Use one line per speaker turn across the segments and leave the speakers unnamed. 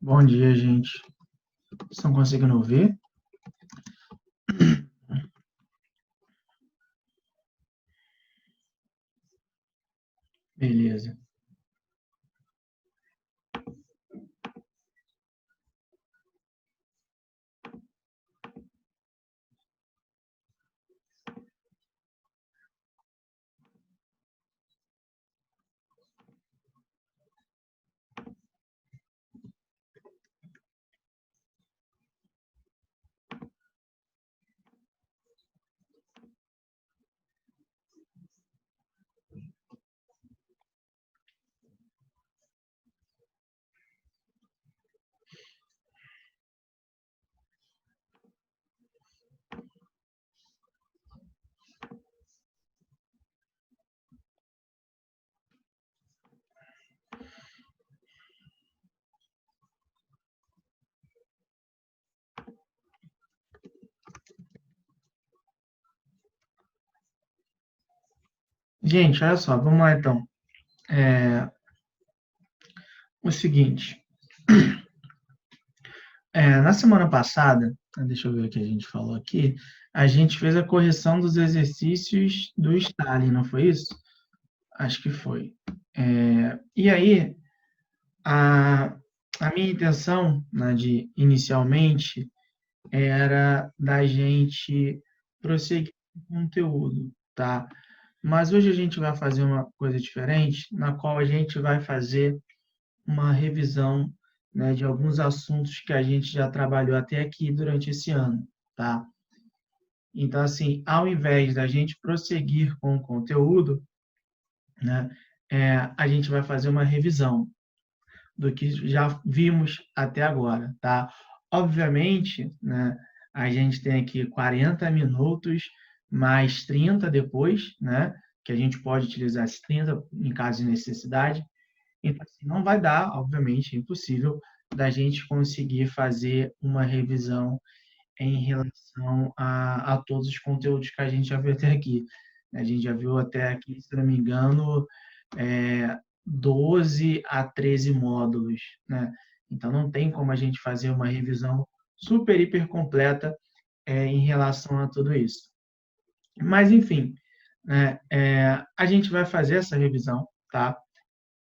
Bom dia, gente. Estão conseguindo ouvir? Beleza. Gente, olha só, vamos lá então. O seguinte, na semana passada, deixa eu ver o que a gente falou aqui, a gente fez a correção dos exercícios do Stalin, não foi isso? Acho que foi. E aí, a, a minha intenção, né, de inicialmente, era da gente prosseguir com o conteúdo, tá? Mas hoje a gente vai fazer uma coisa diferente, na qual a gente vai fazer uma revisão, né, de alguns assuntos que a gente já trabalhou até aqui durante esse ano, tá? Então, assim, ao invés da gente prosseguir com o conteúdo, né, a gente vai fazer uma revisão do que já vimos até agora, tá? Obviamente, né, a gente tem aqui 40 minutos mais 30 depois, né, que a gente pode utilizar esses 30 em caso de necessidade. Então, assim, não vai dar, obviamente, é impossível da gente conseguir fazer uma revisão em relação a todos os conteúdos que a gente já viu até aqui. A gente já viu até aqui, se não me engano, 12 a 13 módulos, né? Então, não tem como a gente fazer uma revisão super, hiper completa em relação a tudo isso. Mas, enfim, né, a gente vai fazer essa revisão, tá?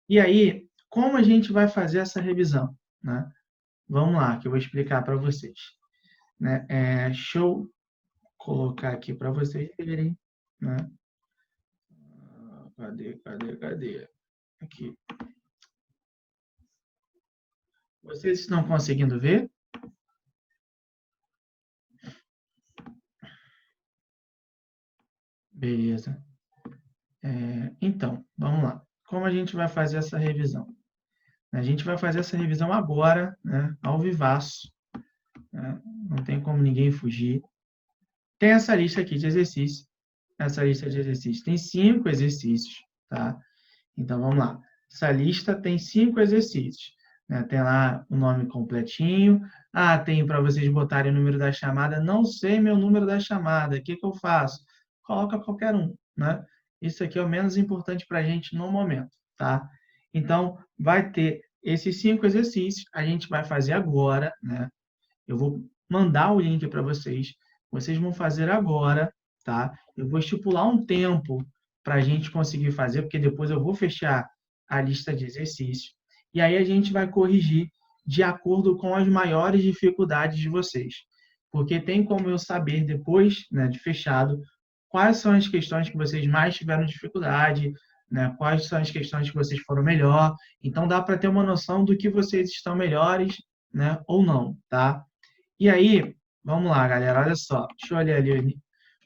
E aí, como a gente vai fazer essa revisão, né? Vamos lá, que eu vou explicar para vocês. Né? Deixa eu colocar aqui para vocês verem. Né? Cadê? Aqui. Vocês estão conseguindo ver? Beleza. Então, vamos lá. Como a gente vai fazer essa revisão? A gente vai fazer essa revisão agora, né, ao vivaço. Né? Não tem como ninguém fugir. Tem essa lista aqui de exercícios. Essa lista de exercícios tem 5 exercícios, tá? Então, vamos lá. Essa lista tem 5 exercícios. Né? Tem lá o nome completinho. Tem para vocês botarem o número da chamada. Não sei meu número da chamada. O que eu faço? Coloca qualquer um. Né? Isso aqui é o menos importante para a gente no momento. Tá? Então, vai ter esses 5 exercícios. A gente vai fazer agora. Né? Eu vou mandar o link para vocês. Vocês vão fazer agora. Tá? Eu vou estipular um tempo para a gente conseguir fazer, porque depois eu vou fechar a lista de exercícios. E aí a gente vai corrigir de acordo com as maiores dificuldades de vocês. Porque tem como eu saber depois, né, de fechado, quais são as questões que vocês mais tiveram dificuldade, né, quais são as questões que vocês foram melhor. Então dá para ter uma noção do que vocês estão melhores, né, ou não, tá? E aí, vamos lá, galera, olha só. Deixa eu olhar ali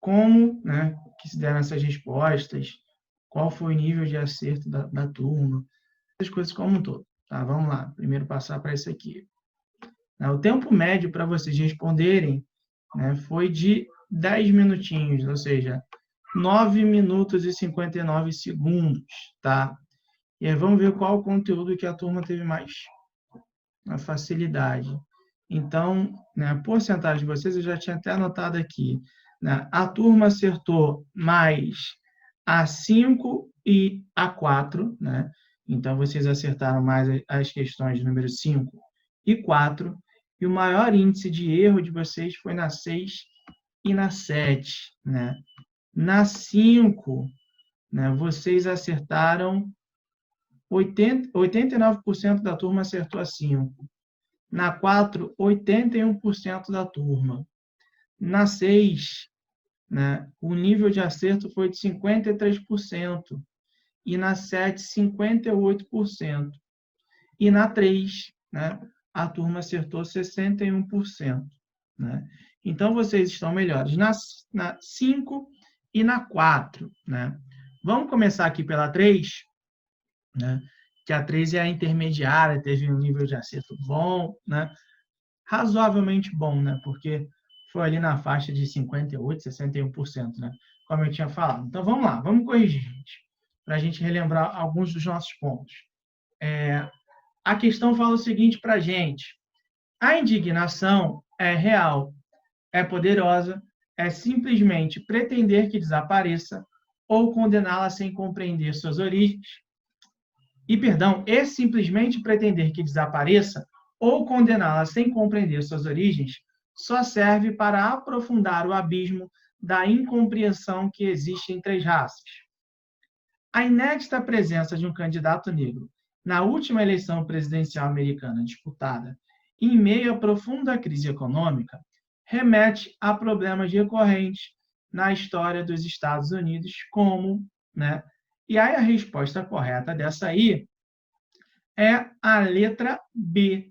como, né, que se deram essas respostas, qual foi o nível de acerto da turma, as coisas como um todo. Tá? Vamos lá, primeiro passar para isso aqui. O tempo médio para vocês responderem, né, foi de 10 minutinhos, ou seja, 9 minutos e 59 segundos, tá? E aí vamos ver qual o conteúdo que a turma teve mais facilidade. Então, né, a porcentagem de vocês eu já tinha até anotado aqui. Né? A turma acertou mais A5 e A4, né? Então, vocês acertaram mais as questões de número 5 e 4, e o maior índice de erro de vocês foi na 6 e na 7. Né? Na 5, né, vocês acertaram 89% da turma acertou a 5. Na 4, 81% da turma. Na 6, né, o nível de acerto foi de 53%. E na 7, 58%. E na 3, né, a turma acertou 61%. Né? Então, vocês estão melhores na 5 e na 4. Né? Vamos começar aqui pela 3, né? Que a 3 é a intermediária, teve um nível de acerto bom, né? Razoavelmente bom, né? Porque foi ali na faixa de 58%, 61%, né? Como eu tinha falado. Então, vamos lá, vamos corrigir, gente, para a gente relembrar alguns dos nossos pontos. A questão fala o seguinte para a gente: a indignação é real, é poderosa, é simplesmente pretender que desapareça ou condená-la sem compreender suas origens. E simplesmente pretender que desapareça ou condená-la sem compreender suas origens só serve para aprofundar o abismo da incompreensão que existe entre as raças. A inédita presença de um candidato negro na última eleição presidencial americana disputada em meio à profunda crise econômica remete a problemas recorrentes na história dos Estados Unidos, como, né? E aí a resposta correta dessa aí é a letra B,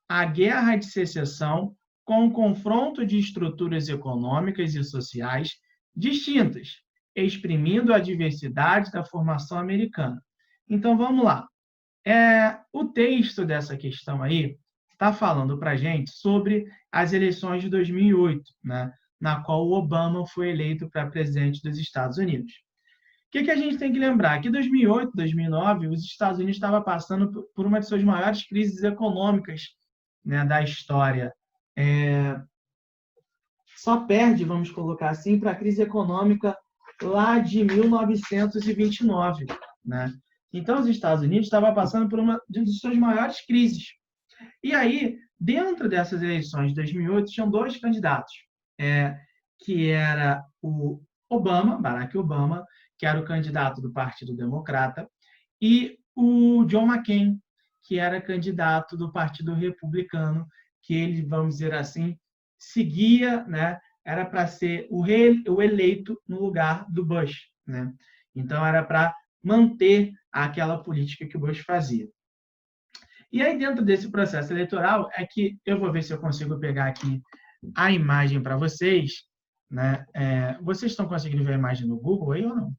a Guerra de Secessão, com o confronto de estruturas econômicas e sociais distintas, exprimindo a diversidade da formação americana. Então, vamos lá. O texto dessa questão aí está falando para a gente sobre as eleições de 2008, né, na qual o Obama foi eleito para presidente dos Estados Unidos. O que a gente tem que lembrar? Que em 2008, 2009, os Estados Unidos estavam passando por uma de suas maiores crises econômicas, né, da história. Só perde, vamos colocar assim, para a crise econômica lá de 1929. Né? Então, os Estados Unidos estavam passando por uma de suas maiores crises. E aí, dentro dessas eleições de 2008, tinham dois candidatos, que era o Obama, Barack Obama, que era o candidato do Partido Democrata, e o John McCain, que era candidato do Partido Republicano, que ele, vamos dizer assim, seguia, né, era para ser o eleito no lugar do Bush. Né? Então, era para manter aquela política que o Bush fazia. E aí, dentro desse processo eleitoral, é que eu vou ver se eu consigo pegar aqui a imagem para vocês. Né? Vocês estão conseguindo ver a imagem no Google aí ou não?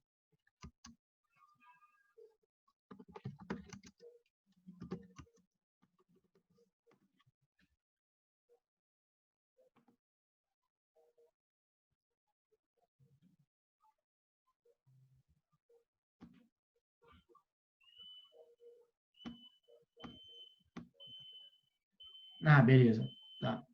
Ah, beleza. Tá.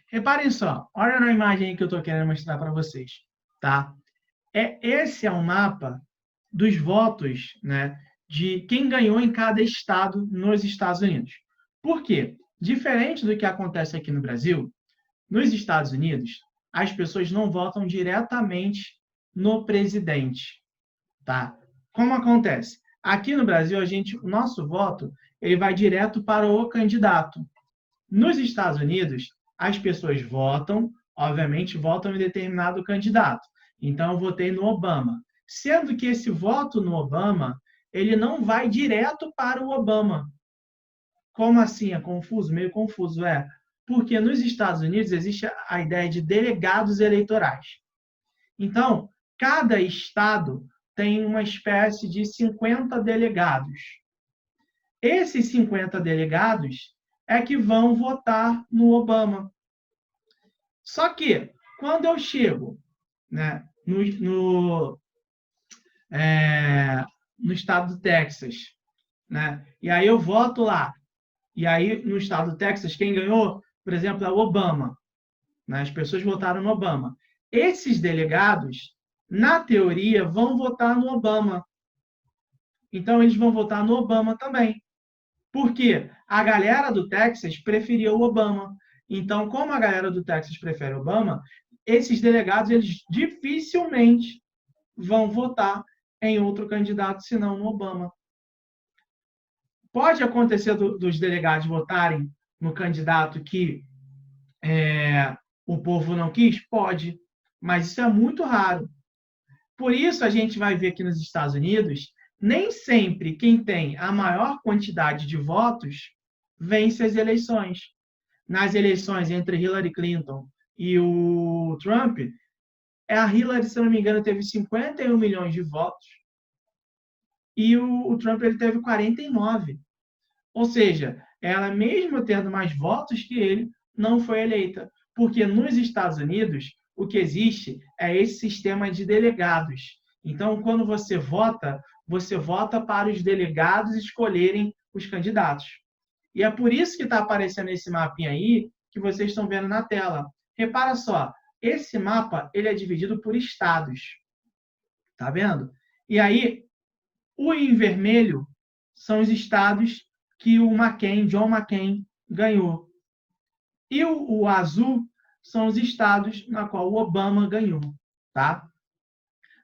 Reparem só, olha na imagem que eu estou querendo mostrar para vocês. Tá? Esse é um mapa dos votos, né, de quem ganhou em cada estado nos Estados Unidos. Por quê? Diferente do que acontece aqui no Brasil, nos Estados Unidos, as pessoas não votam diretamente no presidente. Tá? Como acontece? Aqui no Brasil, o nosso voto ele vai direto para o candidato. Nos Estados Unidos, as pessoas votam, obviamente, votam em determinado candidato. Então, eu votei no Obama. sendo que esse voto no Obama, ele não vai direto para o Obama. Como assim? É confuso? Meio confuso, porque nos Estados Unidos existe a ideia de delegados eleitorais. Então, cada estado tem uma espécie de 50 delegados. Esses 50 delegados é que vão votar no Obama. Só que, quando eu chego, né, no estado do Texas, né, e aí eu voto lá, e aí no estado do Texas, quem ganhou, por exemplo, é o Obama. Né, as pessoas votaram no Obama. Esses delegados, na teoria, vão votar no Obama. Então, eles vão votar no Obama também. Por quê? A galera do Texas preferia o Obama. Então, como a galera do Texas prefere o Obama, esses delegados eles dificilmente vão votar em outro candidato senão no Obama. Pode acontecer dos delegados votarem no candidato que o povo não quis? Pode, mas isso é muito raro. Por isso, a gente vai ver aqui nos Estados Unidos, nem sempre quem tem a maior quantidade de votos vence as eleições. Nas eleições entre Hillary Clinton e o Trump, a Hillary, se não me engano, teve 51 milhões de votos e o Trump ele teve 49. Ou seja, ela, mesmo tendo mais votos que ele, não foi eleita. Porque nos Estados Unidos, o que existe é esse sistema de delegados. Então, quando você vota para os delegados escolherem os candidatos. E é por isso que está aparecendo esse mapinha aí que vocês estão vendo na tela. Repara só, esse mapa ele é dividido por estados. Tá vendo? E aí, o em vermelho são os estados que o John McCain, ganhou. E o azul são os estados na qual o Obama ganhou. Tá?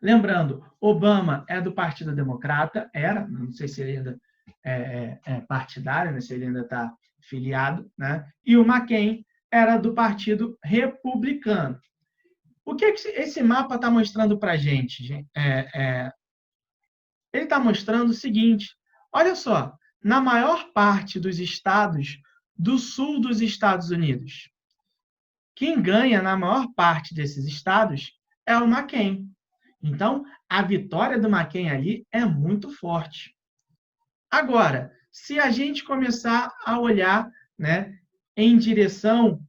Lembrando, Obama é do Partido Democrata, não sei se ele ainda é partidário, né, se ele ainda está filiado, né? E o McCain era do Partido Republicano. O que esse mapa está mostrando para a gente? Ele está mostrando o seguinte, olha só, na maior parte dos estados do sul dos Estados Unidos, quem ganha na maior parte desses estados é o McCain. Então, a vitória do McCain ali é muito forte. Agora, se a gente começar a olhar, né, em direção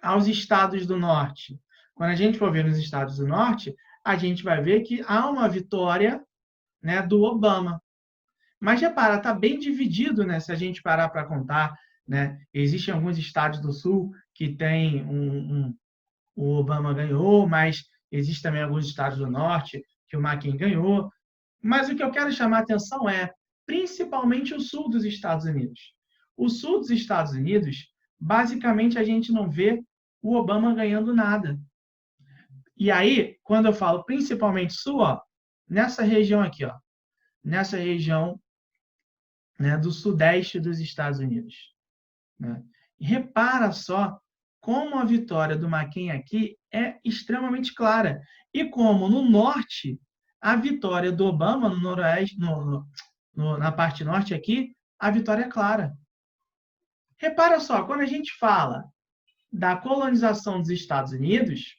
aos estados do norte, quando a gente for ver nos estados do norte, a gente vai ver que há uma vitória, né, do Obama. Mas repara, está bem dividido, né, se a gente parar para contar. Né? Existem alguns estados do sul que tem o Obama ganhou, mas existem também alguns estados do norte que o McCain ganhou. Mas o que eu quero chamar a atenção é, principalmente o sul dos Estados Unidos. O sul dos Estados Unidos, basicamente, a gente não vê o Obama ganhando nada. E aí, quando eu falo principalmente sul, nessa região aqui, nessa região, né, do sudeste dos Estados Unidos. Né? Repara só como a vitória do McCain aqui é extremamente clara. E como no norte, a vitória do Obama, no noroeste, na parte norte aqui, a vitória é clara. Repara só, quando a gente fala da colonização dos Estados Unidos,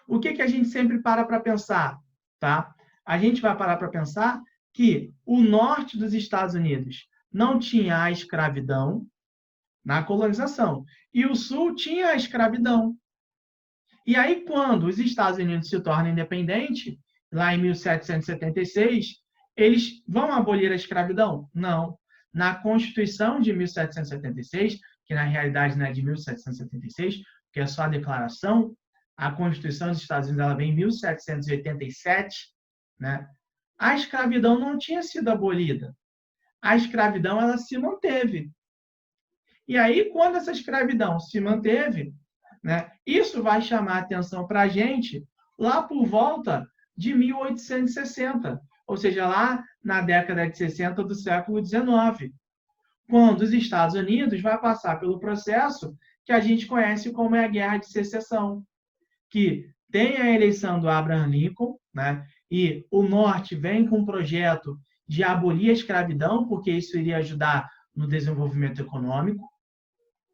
o que a gente sempre para pensar? Tá? A gente vai parar para pensar que o norte dos Estados Unidos não tinha a escravidão na colonização, e o sul tinha a escravidão. E aí, quando os Estados Unidos se tornam independentes, lá em 1776, eles vão abolir a escravidão? Não. Na Constituição de 1776, que na realidade não é de 1776, que é só a declaração, a Constituição dos Estados Unidos ela vem em 1787, né? A escravidão não tinha sido abolida. A escravidão ela se manteve. E aí, quando essa escravidão se manteve, né, isso vai chamar atenção para a gente lá por volta de 1860, ou seja, lá na década de 60 do século XIX, quando os Estados Unidos vai passar pelo processo que a gente conhece como a Guerra de Secessão, que tem a eleição do Abraham Lincoln, né, e o Norte vem com um projeto de abolir a escravidão, porque isso iria ajudar no desenvolvimento econômico,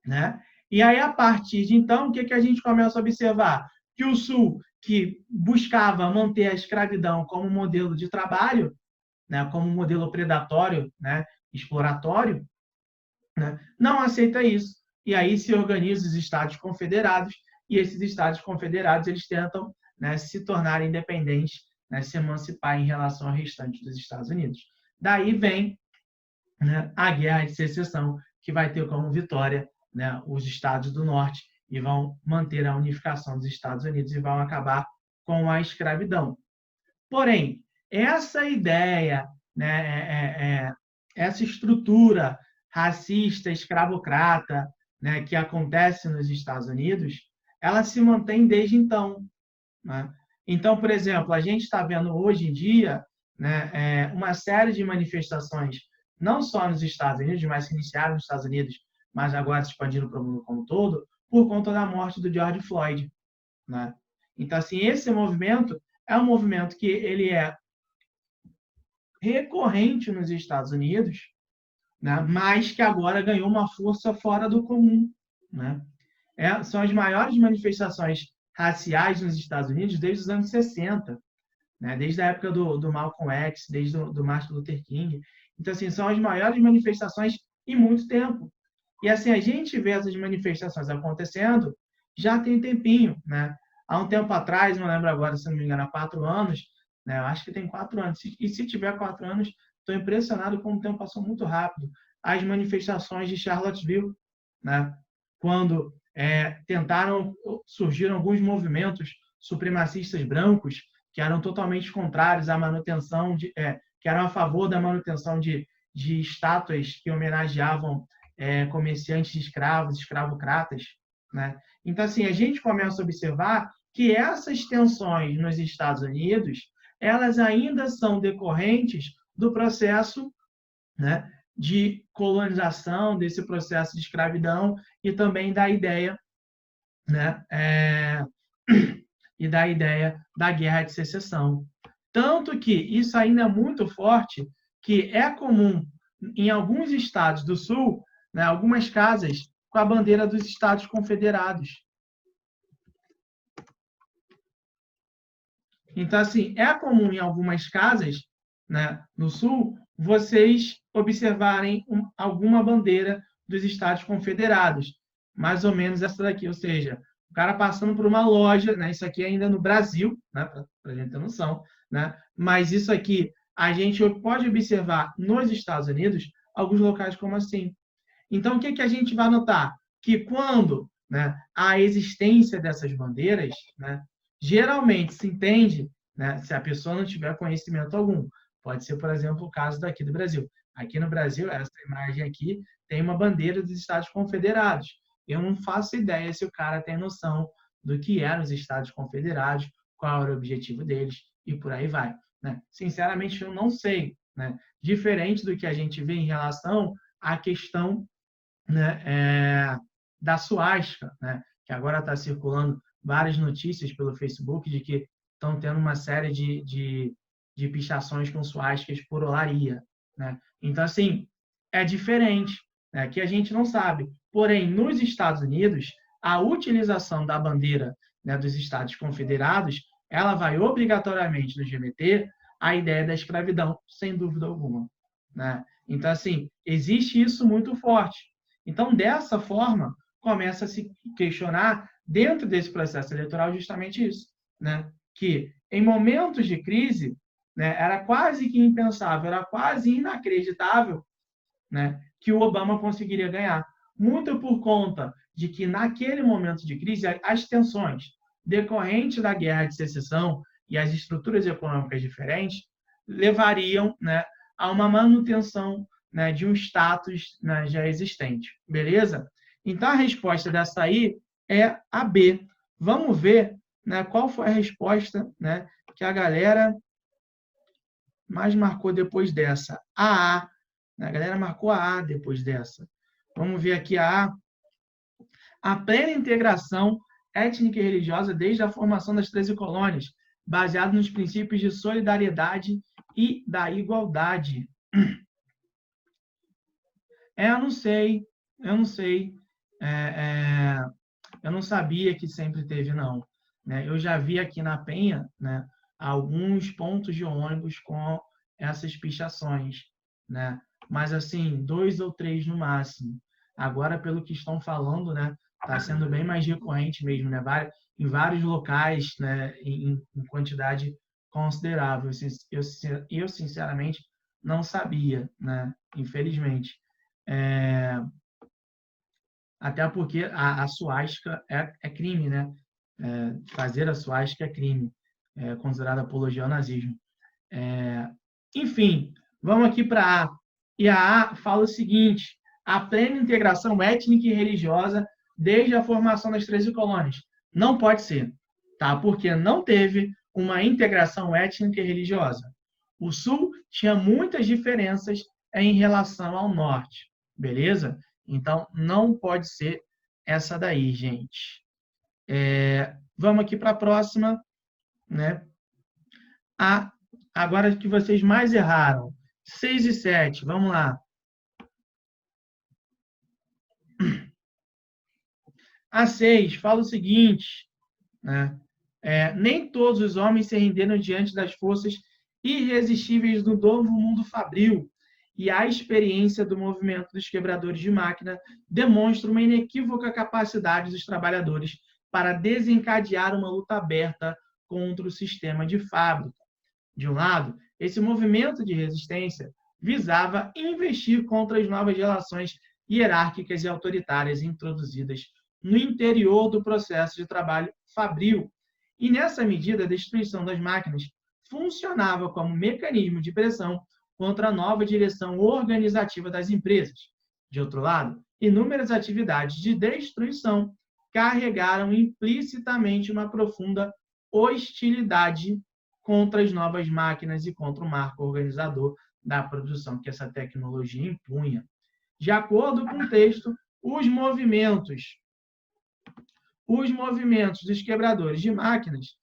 né? E aí, a partir de então, o que a gente começa a observar? Que o Sul, que buscava manter a escravidão como modelo de trabalho, né, como modelo predatório, né, exploratório, né, não aceita isso. E aí se organizam os Estados Confederados, e esses Estados Confederados eles tentam, né, se tornar independentes, né, se emancipar em relação ao restante dos Estados Unidos. Daí vem, né, a Guerra de Secessão, que vai ter como vitória, né, os Estados do Norte, e vão manter a unificação dos Estados Unidos e vão acabar com a escravidão. Porém, essa ideia, né, essa estrutura racista, escravocrata, né, que acontece nos Estados Unidos, ela se mantém desde então, né? Então, por exemplo, a gente está vendo hoje em dia, né, uma série de manifestações, não só nos Estados Unidos, mas que iniciaram nos Estados Unidos, mas agora se expandiram para o mundo como um todo, por conta da morte do George Floyd, né? Então, assim, esse movimento é um movimento que ele é recorrente nos Estados Unidos, né, mas que agora ganhou uma força fora do comum, né? São as maiores manifestações raciais nos Estados Unidos desde os anos 60, né? Desde a época do Malcolm X, desde do Martin Luther King. Então, assim, são as maiores manifestações em muito tempo. E, assim, a gente vê essas manifestações acontecendo já tem um tempinho, né? Há um tempo atrás, não lembro agora, se não me engano, há 4 anos, né? Eu acho que tem 4 anos. E se tiver 4 anos, estou impressionado como o tempo passou muito rápido. As manifestações de Charlottesville, né? Quando surgiram alguns movimentos supremacistas brancos que eram totalmente contrários à manutenção que eram a favor da manutenção de estátuas que homenageavam comerciantes de escravos, escravocratas, né? Então, assim, a gente começa a observar que essas tensões nos Estados Unidos, elas ainda são decorrentes do processo, né, de colonização, desse processo de escravidão e também da ideia, né, e da ideia da Guerra de Secessão. Tanto que isso ainda é muito forte, que é comum em alguns estados do Sul, né, algumas casas com a bandeira dos Estados Confederados. Então, assim, é comum em algumas casas, né, no Sul, vocês observarem alguma bandeira dos Estados Confederados, mais ou menos essa daqui, ou seja, o cara passando por uma loja, né, isso aqui ainda no Brasil, né, para a gente ter noção, né, mas isso aqui a gente pode observar nos Estados Unidos alguns locais como assim. Então, o que a gente vai notar? Que quando, né, há a existência dessas bandeiras, né, geralmente se entende, né, se a pessoa não tiver conhecimento algum. Pode ser, por exemplo, o caso daqui do Brasil. Aqui no Brasil, essa imagem aqui tem uma bandeira dos Estados Confederados. Eu não faço ideia se o cara tem noção do que eram os Estados Confederados, qual era o objetivo deles e por aí vai, né? Sinceramente, eu não sei, né? Diferente do que a gente vê em relação à questão, né, da suástica, né, que agora está circulando várias notícias pelo Facebook de que estão tendo uma série de pichações com suásticas por olaria, né? Então, assim, é diferente, né, que a gente não sabe. Porém, nos Estados Unidos, a utilização da bandeira, né, dos Estados Confederados, ela vai obrigatoriamente nos remeter à ideia da escravidão, sem dúvida alguma, né? Então, assim, existe isso muito forte. Então, dessa forma, começa a se questionar, dentro desse processo eleitoral, justamente isso, né? Que em momentos de crise, né, era quase que impensável, era quase inacreditável, né, que o Obama conseguiria ganhar. Muito por conta de que, naquele momento de crise, as tensões decorrentes da Guerra de Secessão e as estruturas econômicas diferentes levariam, né, a uma manutenção, né, de um status, né, já existente. Beleza? Então, a resposta dessa aí é a B. Vamos ver, né, qual foi a resposta, né, que a galera mais marcou depois dessa. A A. A galera marcou a A depois dessa. Vamos ver aqui a A. A plena integração étnica e religiosa desde a formação das 13 colônias. baseado nos princípios de solidariedade e da igualdade. Eu não sei. Eu não sabia que sempre teve, não. Né? Eu já vi aqui na Penha, né, alguns pontos de ônibus com essas pichações, né? Mas, assim, 2 ou 3 no máximo. Agora, pelo que estão falando, né, está sendo bem mais recorrente mesmo, né? Em vários locais, né, em quantidade considerável. Eu, sinceramente, não sabia, né? Infelizmente. Até porque a suástica é crime, né? Fazer a suástica é crime, é considerada apologia ao nazismo. Enfim, vamos aqui para A. E a A fala o seguinte: a plena integração étnica e religiosa desde a formação das 13 colônias. Não pode ser, tá? Porque não teve uma integração étnica e religiosa. O Sul tinha muitas diferenças em relação ao Norte, beleza? Então, não pode ser essa daí, gente. Vamos aqui para a próxima, né? Agora que vocês mais erraram. 6 e 7, vamos lá. A 6 fala o seguinte, né? Nem todos os homens se renderam diante das forças irresistíveis do novo mundo fabril, e a experiência do movimento dos quebradores de máquina demonstra uma inequívoca capacidade dos trabalhadores para desencadear uma luta aberta contra o sistema de fábrica. De um lado, esse movimento de resistência visava investir contra as novas relações hierárquicas e autoritárias introduzidas no interior do processo de trabalho fabril. E, nessa medida, a destruição das máquinas funcionava como mecanismo de pressão contra a nova direção organizativa das empresas. De outro lado, inúmeras atividades de destruição carregaram implicitamente uma profunda hostilidade contra as novas máquinas e contra o marco organizador da produção que essa tecnologia impunha. De acordo com o texto, os movimentos dos quebradores de máquinas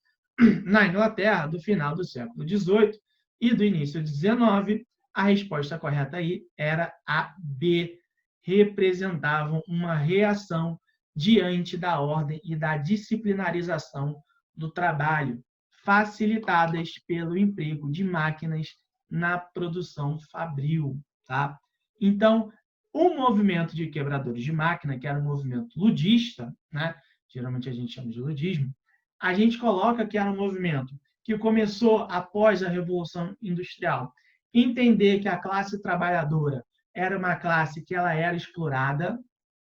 na Inglaterra do final do século XVIII e do início do XIX, a resposta correta aí era a B. Representavam uma reação diante da ordem e da disciplinarização do trabalho, facilitadas pelo emprego de máquinas na produção fabril. Tá? Então, o movimento de quebradores de máquina, que era um movimento ludista, né? Geralmente a gente chama de ludismo, a gente coloca que era um movimento que começou após a Revolução Industrial. Entender que a classe trabalhadora era uma classe que ela era explorada,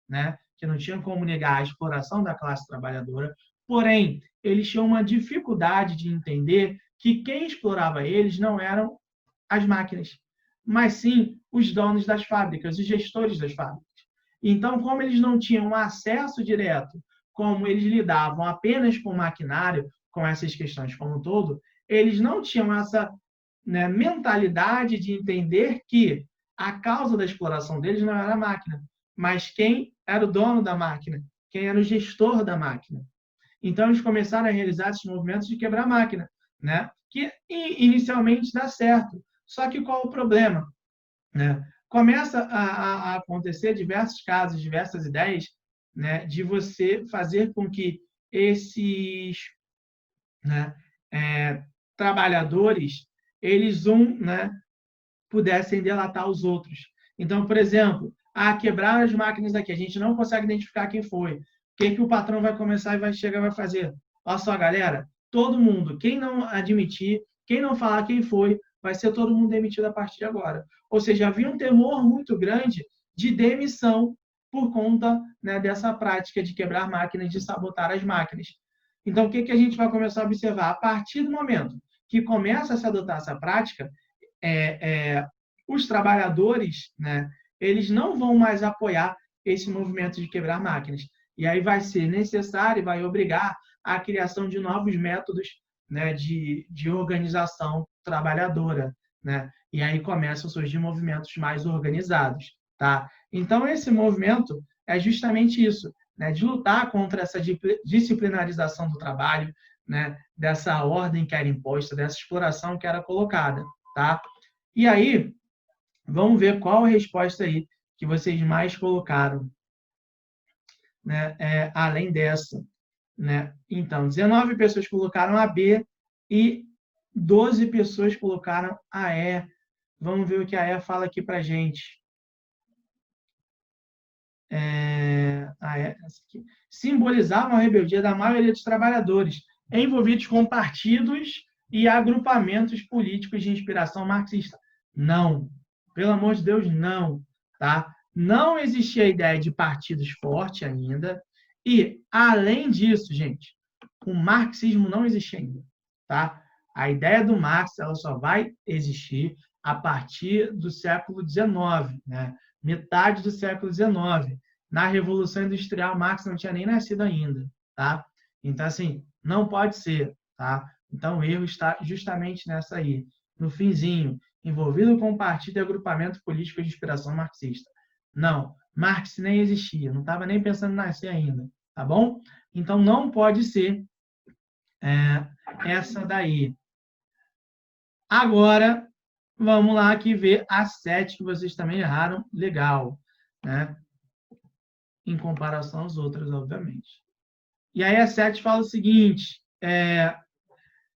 né? Que não tinha como negar a exploração da classe trabalhadora, porém, eles tinham uma dificuldade de entender que quem explorava eles não eram as máquinas, mas sim os donos das fábricas, os gestores das fábricas. Então, como eles não tinham acesso direto, como eles lidavam apenas com o maquinário, com essas questões como um todo, eles não tinham essa, né, mentalidade de entender que a causa da exploração deles não era a máquina, mas quem era o dono da máquina, quem era o gestor da máquina. Então, eles começaram a realizar esses movimentos de quebrar a máquina, né? Que inicialmente dá certo. Só que qual o problema? Né? Começa a acontecer diversos casos, diversas ideias, né, de você fazer com que esses, né, trabalhadores, eles né, pudessem delatar os outros. Então, por exemplo, quebrar as máquinas aqui, a gente não consegue identificar quem foi. O que o patrão vai começar e vai chegar e vai fazer? Olha só, galera, todo mundo, quem não admitir, quem não falar quem foi, vai ser todo mundo demitido a partir de agora. Ou seja, havia um temor muito grande de demissão por conta, né, dessa prática de quebrar máquinas, de sabotar as máquinas. Então, o que a gente vai começar a observar? A partir do momento que começa a se adotar essa prática, os trabalhadores, né, eles não vão mais apoiar esse movimento de quebrar máquinas. E aí vai ser necessário, vai obrigar a criação de novos métodos, né, de organização trabalhadora, né? E aí começam a surgir movimentos mais organizados, tá? Então, esse movimento é justamente isso, né, de lutar contra essa disciplinarização do trabalho, né, dessa ordem que era imposta, dessa exploração que era colocada, tá? E aí, vamos ver qual a resposta aí que vocês mais colocaram, né, além dessa, né? Então, 19 pessoas colocaram a B e 12 pessoas colocaram a E. Vamos ver o que a E fala aqui para a gente. Essa aqui. Simbolizavam a rebeldia da maioria dos trabalhadores, envolvidos com partidos e agrupamentos políticos de inspiração marxista. Não. Pelo amor de Deus, não. Tá? Não existia a ideia de partidos forte ainda. E, além disso, gente, o marxismo não existia ainda. Tá? A ideia do Marx ela só vai existir a partir do século XIX, né? Metade do século XIX. Na Revolução Industrial, Marx não tinha nem nascido ainda, tá? Então, assim, não pode ser, tá? Então, o erro está justamente nessa aí, no finzinho, envolvido com partido e agrupamento político de inspiração marxista. Não, Marx nem existia, não estava nem pensando em nascer ainda, tá bom? Então, não pode ser essa daí. Agora, vamos lá aqui ver a 7, que vocês também erraram. Legal, né? Em comparação às outras, obviamente. E aí a 7 fala o seguinte,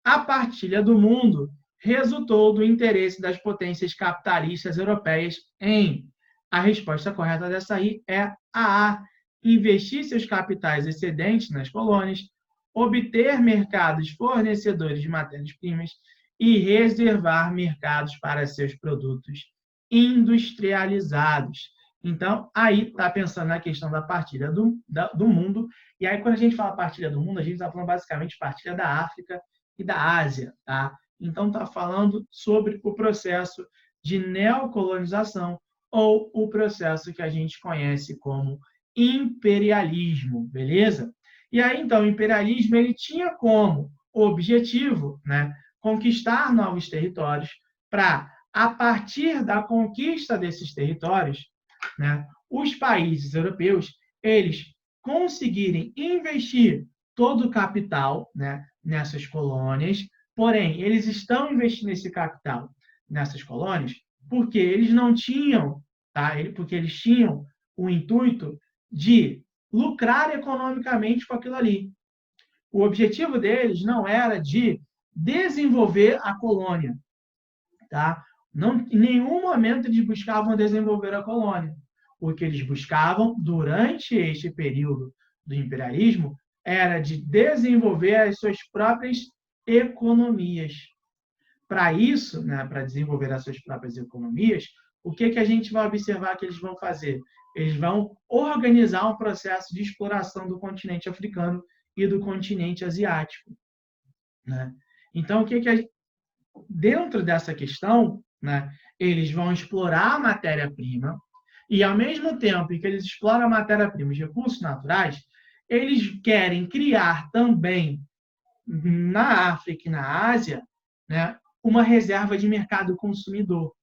a partilha do mundo resultou do interesse das potências capitalistas europeias em... A resposta correta dessa aí é a. Investir seus capitais excedentes nas colônias, obter mercados fornecedores de matérias-primas e reservar mercados para seus produtos industrializados. Então, aí está pensando na questão da partilha do mundo. E aí, quando a gente fala partilha do mundo, a gente está falando basicamente partilha da África e da Ásia. Tá? Então, está falando sobre o processo de neocolonização ou o processo que a gente conhece como imperialismo, beleza? E aí, então, o imperialismo ele tinha como objetivo, né, conquistar novos territórios para, a partir da conquista desses territórios, né, os países europeus eles conseguirem investir todo o capital, né, nessas colônias, porém, eles estão investindo esse capital nessas colônias porque eles não tinham, tá? Porque eles tinham o intuito de lucrar economicamente com aquilo ali. O objetivo deles não era de desenvolver a colônia, tá? Não, em nenhum momento eles buscavam desenvolver a colônia. O que eles buscavam durante este período do imperialismo era de desenvolver as suas próprias economias. Para isso, né, para desenvolver as suas próprias economias, o que a gente vai observar que eles vão fazer? Eles vão organizar um processo de exploração do continente africano e do continente asiático. Né? Então, dentro dessa questão, né, eles vão explorar a matéria-prima e, ao mesmo tempo que eles exploram a matéria-prima e os recursos naturais, eles querem criar também na África e na Ásia, né, uma reserva de mercado consumidor.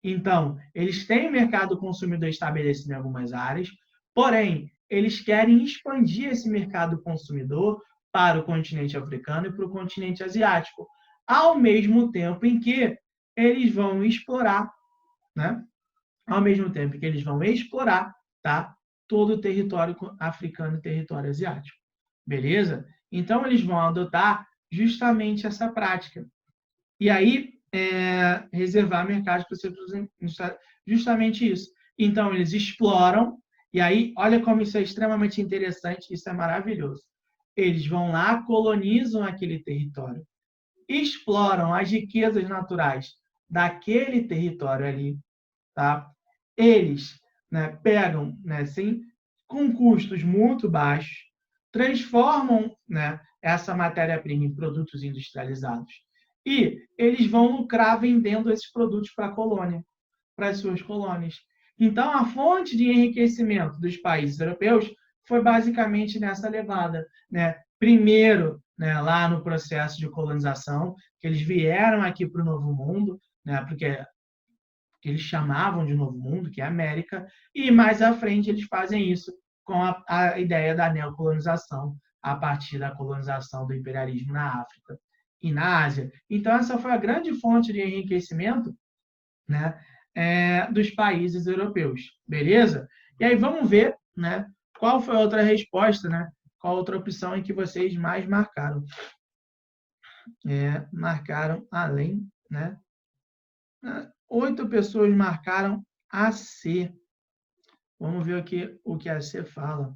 Então, eles têm mercado consumidor estabelecido em algumas áreas, porém, eles querem expandir esse mercado consumidor para o continente africano e para o continente asiático, ao mesmo tempo em que eles vão explorar, né? Ao mesmo tempo que eles vão explorar, tá? Todo o território africano e território asiático. Beleza? Então, eles vão adotar justamente essa prática. E aí, reservar mercados para ser justamente isso. Então, eles exploram, e aí, olha como isso é extremamente interessante, isso é maravilhoso. Eles vão lá, colonizam aquele território, exploram as riquezas naturais daquele território ali, tá? Eles, né, pegam, né, com custos muito baixos, transformam, né, essa matéria-prima em produtos industrializados e eles vão lucrar vendendo esses produtos para a colônia, para as suas colônias. Então, a fonte de enriquecimento dos países europeus foi basicamente nessa levada, né? Primeiro, né, lá no processo de colonização, que eles vieram aqui para o Novo Mundo, né, porque que eles chamavam de Novo Mundo, que é a América, e mais à frente eles fazem isso com a ideia da neocolonização, a partir da colonização do imperialismo na África e na Ásia. Então, essa foi a grande fonte de enriquecimento, né, dos países europeus. Beleza? E aí vamos ver, né, qual foi a outra resposta, né? Qual a outra opção em que vocês mais marcaram? Marcaram além, né? 8 pessoas marcaram a C. Vamos ver o que a C fala.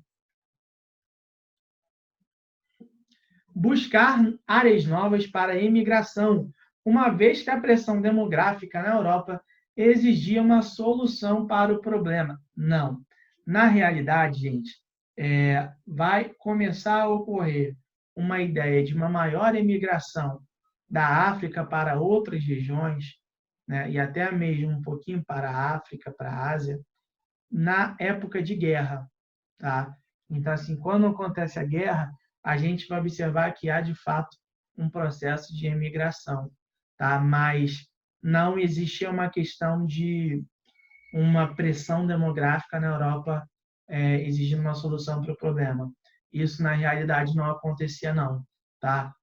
Buscar áreas novas para a imigração, uma vez que a pressão demográfica na Europa exigia uma solução para o problema. Não. Na realidade, gente, vai começar a ocorrer uma ideia de uma maior imigração da África para outras regiões, né, e até mesmo um pouquinho para a África, para a Ásia, na época de guerra. Tá? Então, assim, quando acontece a guerra, a gente vai observar que há, de fato, um processo de emigração. Tá? Mas não existia uma questão de uma pressão demográfica na Europa exigindo uma solução para o problema. Isso, na realidade, não acontecia, não. Tá?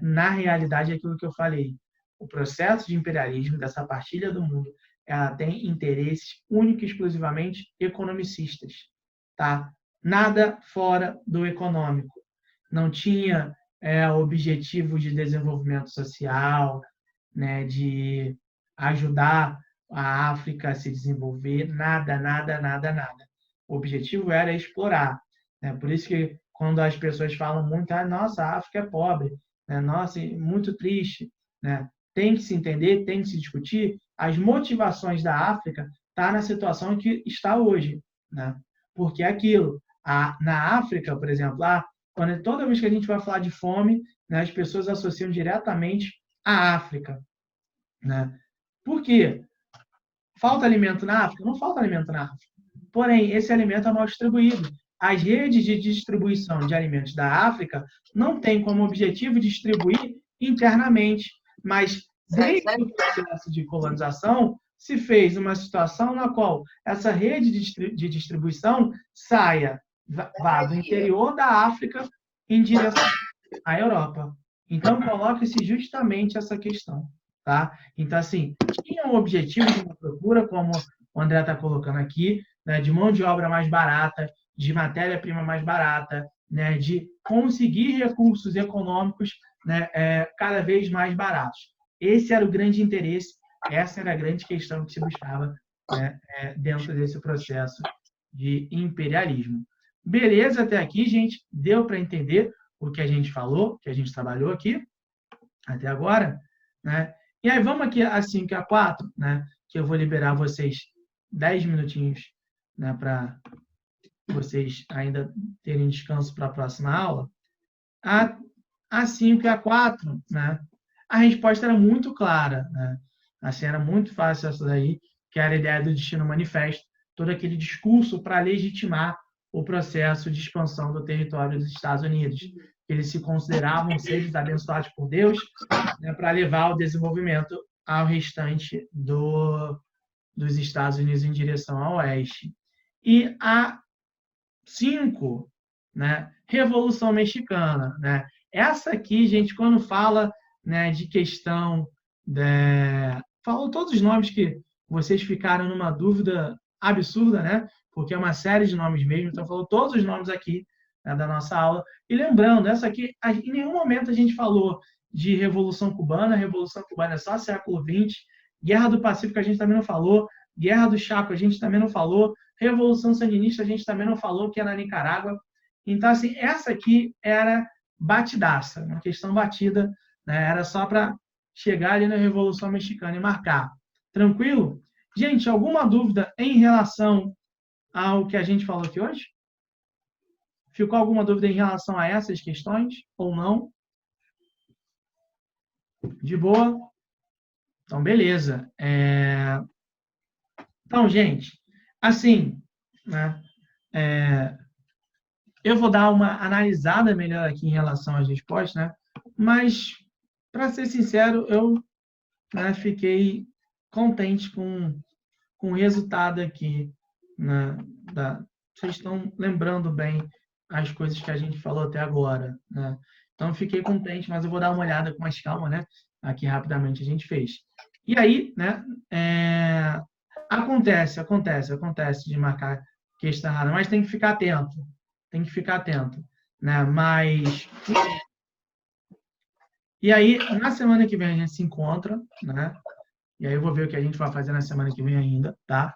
Na realidade, é aquilo que eu falei. O processo de imperialismo, dessa partilha do mundo, ela tem interesses únicos e exclusivamente economicistas. Tá? Nada fora do econômico. Não tinha objetivo de desenvolvimento social, né, de ajudar a África a se desenvolver, nada, nada, nada, nada. O objetivo era explorar. Né? Por isso que quando as pessoas falam muito, nossa, a África é pobre, né? Nossa, muito triste, né? Tem que se entender, tem que se discutir as motivações da África tá na situação em que está hoje, né? Porque é aquilo, na África, por exemplo, toda vez que a gente vai falar de fome, né, as pessoas associam diretamente à África, né? Por quê? Falta alimento na África? Não falta alimento na África. Porém, esse alimento é mal distribuído. As redes de distribuição de alimentos da África não têm como objetivo distribuir internamente, mas desde o processo de colonização se fez uma situação na qual essa rede de distribuição vá do interior da África em direção à Europa. Então, coloca-se justamente essa questão. Tá? Então, assim, tinha um objetivo de uma procura, como o André está colocando aqui, né, de mão de obra mais barata, de matéria-prima mais barata, né, de conseguir recursos econômicos, né, cada vez mais baratos. Esse era o grande interesse, essa era a grande questão que se buscava, né, dentro desse processo de imperialismo. Beleza até aqui, gente? Deu para entender o que a gente falou, o que a gente trabalhou aqui até agora, né? E aí vamos aqui a 5 e a 4, né? Que eu vou liberar vocês 10 minutinhos, né, para vocês ainda terem descanso para a próxima aula. A 5 e a 4, né? A resposta era muito clara, né? Assim, era muito fácil essa daí, que era a ideia do Destino Manifesto, todo aquele discurso para legitimar o processo de expansão do território dos Estados Unidos. Eles se consideravam seres abençoados por Deus, né, para levar o desenvolvimento ao restante dos Estados Unidos em direção ao oeste. E a 5, né, Revolução Mexicana. Né? Essa aqui, gente, quando fala, né, de questão... Falou todos os nomes que vocês ficaram numa dúvida absurda, né? Porque é uma série de nomes mesmo, então falou todos os nomes aqui, né, da nossa aula. E lembrando, essa aqui, em nenhum momento a gente falou de Revolução Cubana é só século XX, Guerra do Pacífico a gente também não falou, Guerra do Chaco a gente também não falou, Revolução Sandinista a gente também não falou, que é na Nicarágua. Então, assim, essa aqui era batidaça, uma questão batida, né? Era só para chegar ali na Revolução Mexicana e marcar. Tranquilo? Gente, alguma dúvida em relação ao que a gente falou aqui hoje? Ficou alguma dúvida em relação a essas questões ou não? De boa? Então, beleza. Então, gente, assim, né, eu vou dar uma analisada melhor aqui em relação às respostas, né? Mas, para ser sincero, eu, né, fiquei contente com o resultado aqui. Né, vocês estão lembrando bem as coisas que a gente falou até agora, né? Então, fiquei contente, mas eu vou dar uma olhada com mais calma, né? Aqui rapidamente a gente fez. E aí, né? Acontece de marcar questão errada, mas tem que ficar atento. Tem que ficar atento, né? Mas e aí, na semana que vem a gente se encontra, né? E aí eu vou ver o que a gente vai fazer na semana que vem ainda, tá?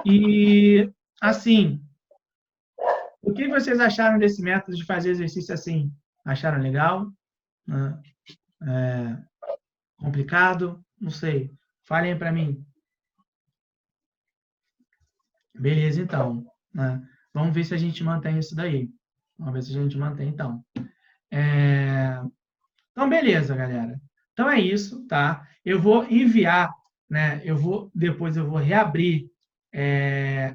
E assim, o que vocês acharam desse método de fazer exercício assim? Acharam legal? Né? Complicado? Não sei. Falem para mim. Beleza, então. Né? Vamos ver se a gente mantém isso daí. Vamos ver se a gente mantém, então. Então, beleza, galera. Então é isso, tá? Eu vou enviar, né? Depois eu vou reabrir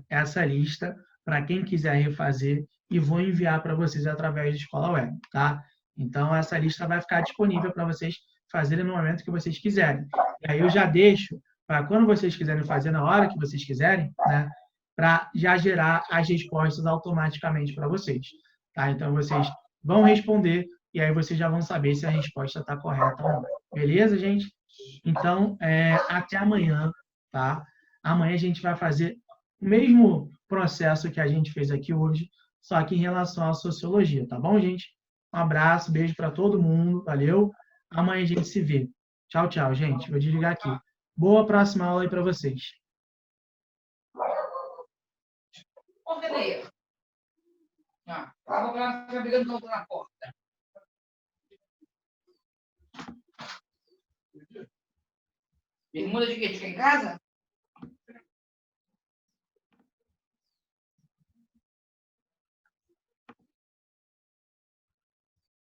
essa lista para quem quiser refazer e vou enviar para vocês através da Escola Web, tá? Então essa lista vai ficar disponível para vocês fazerem no momento que vocês quiserem. E aí eu já deixo para quando vocês quiserem fazer na hora que vocês quiserem, né? Para já gerar as respostas automaticamente para vocês, tá? Então vocês vão responder e aí vocês já vão saber se a resposta está correta ou não. Beleza, gente? Então, até amanhã, tá? Amanhã a gente vai fazer o mesmo processo que a gente fez aqui hoje, só que em relação à sociologia, tá bom, gente? Um abraço, beijo para todo mundo, valeu. Amanhã a gente se vê. Tchau, tchau, gente. Vou desligar aqui. Boa próxima aula aí para vocês.
Ô, Renê. Tava lá, brigando na porta. Bermuda de quê? Fica em casa?